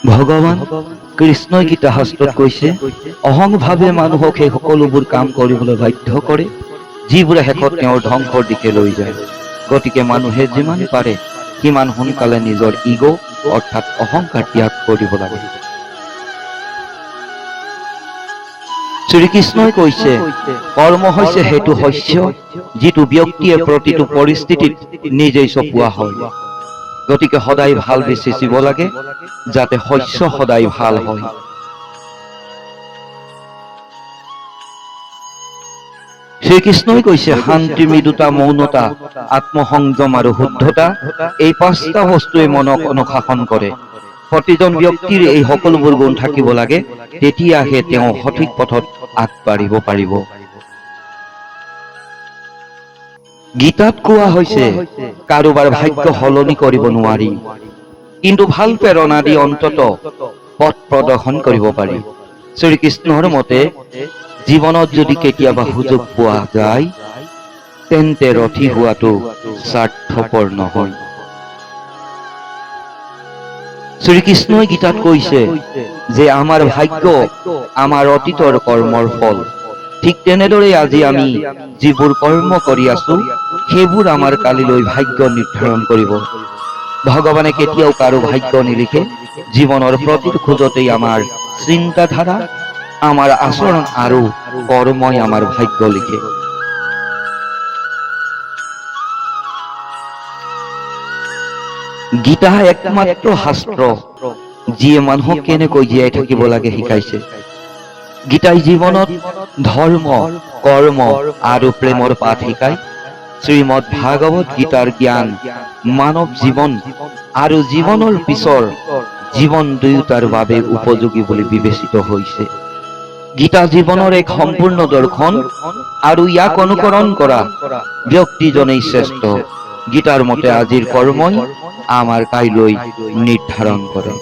ভগৱান কৃষ্ণই গীতা শাস্ত্ৰত কৈছে, অহংভাৱে মানুহক সেই সকলোবোৰ কাম কৰিবলৈ বাধ্য কৰে যিবোৰে শেষত তেওঁৰ ধ্বংসৰ দিশে লৈ যায়। গতিকে মানুহে যিমান পাৰে সিমান সোনকালে নিজৰ ইগ' অৰ্থাৎ অহংকাৰ ত্যাগ কৰিব লাগে। শ্ৰীকৃষ্ণই কৈছে, কৰ্ম হৈছে সেইটো শস্য যিটো ব্যক্তিয়ে প্ৰতিটো পৰিস্থিতিত নিজেই চপোৱা হয়। গতিকে সদায় ভাল বিচিব লাগে যাতে শস্য সদায় ভাল হয়। শ্ৰীকৃষ্ণই কৈছে, শান্তি, মৃদুতা, মৌনতা, আত্মসংযম আৰু শুদ্ধতা, এই পাঁচটা বস্তুৱে মনক অনুশাসন কৰে। প্ৰতিজন ব্যক্তিৰ এই সকলোবোৰ গুণ থাকিব লাগে, তেতিয়াহে তেওঁ সঠিক পথত আগবাঢ়িব পাৰিব। গীতাত কোৱা হৈছে, কাৰোবাৰ ভাগ্য সলনি কৰিব নোৱাৰি, কিন্তু ভাল প্ৰেৰণা দি অন্তত পথ প্ৰদৰ্শন কৰিব পাৰি। শ্ৰীকৃষ্ণৰ মতে, জীৱনত যদি কেতিয়াবা সুযোগ পোৱা যায় তেন্তে ৰথী হোৱাটো স্বাৰ্থপৰ নহয়। শ্ৰীকৃষ্ণই গীতাত কৈছে যে আমাৰ ভাগ্য আমাৰ অতীতৰ কৰ্মৰ ফল। ঠিক তেনেদৰে আজি আমি যিবোৰ কৰ্ম কৰি আছো সেইবোৰ আমাৰ কালিলৈ ভাগ্য নিৰ্ধাৰণ কৰিব। ভগৱানে কেতিয়াও কাৰো ভাগ্য নিলিখে। জীৱনৰ প্ৰতিটো খোজতেই আমাৰ চিন্তাধাৰা, আমাৰ আচৰণ আৰু কৰ্মই আমাৰ ভাগ্য লিখে। গীতা একমাত্ৰ শাস্ত্ৰ যিয়ে মানুহক কেনেকৈ জীয়াই থাকিব লাগে শিকাইছে। গীতাই জীৱনত ধৰ্ম, কৰ্ম আৰু প্ৰেমৰ পাঠ শিকায়। শ্ৰীমদ ভাগৱত গীতাৰ জ্ঞান মানৱ জীৱন আৰু জীৱনৰ পিছৰ জীৱন দুয়োটাৰ বাবে উপযোগী বুলি বিবেচিত হৈছে। গীতা জীৱনৰ এক সম্পূৰ্ণ দৰ্শন আৰু ইয়াক অনুকৰণ কৰা ব্যক্তিজনেই শ্ৰেষ্ঠ। গীতাৰ মতে আজিৰ কৰ্মই আমাৰ কাইলৈ নিৰ্ধাৰণ কৰে।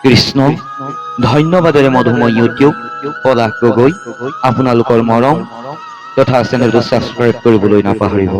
কৃষ্ণ ধন্যবাদেৰে মধুময় ইউটিউব পলাশ গগৈ আপোনালোকৰ মৰম তথা চেনেলটো ছাবস্ক্ৰাইব কৰিবলৈ নাপাহৰিব।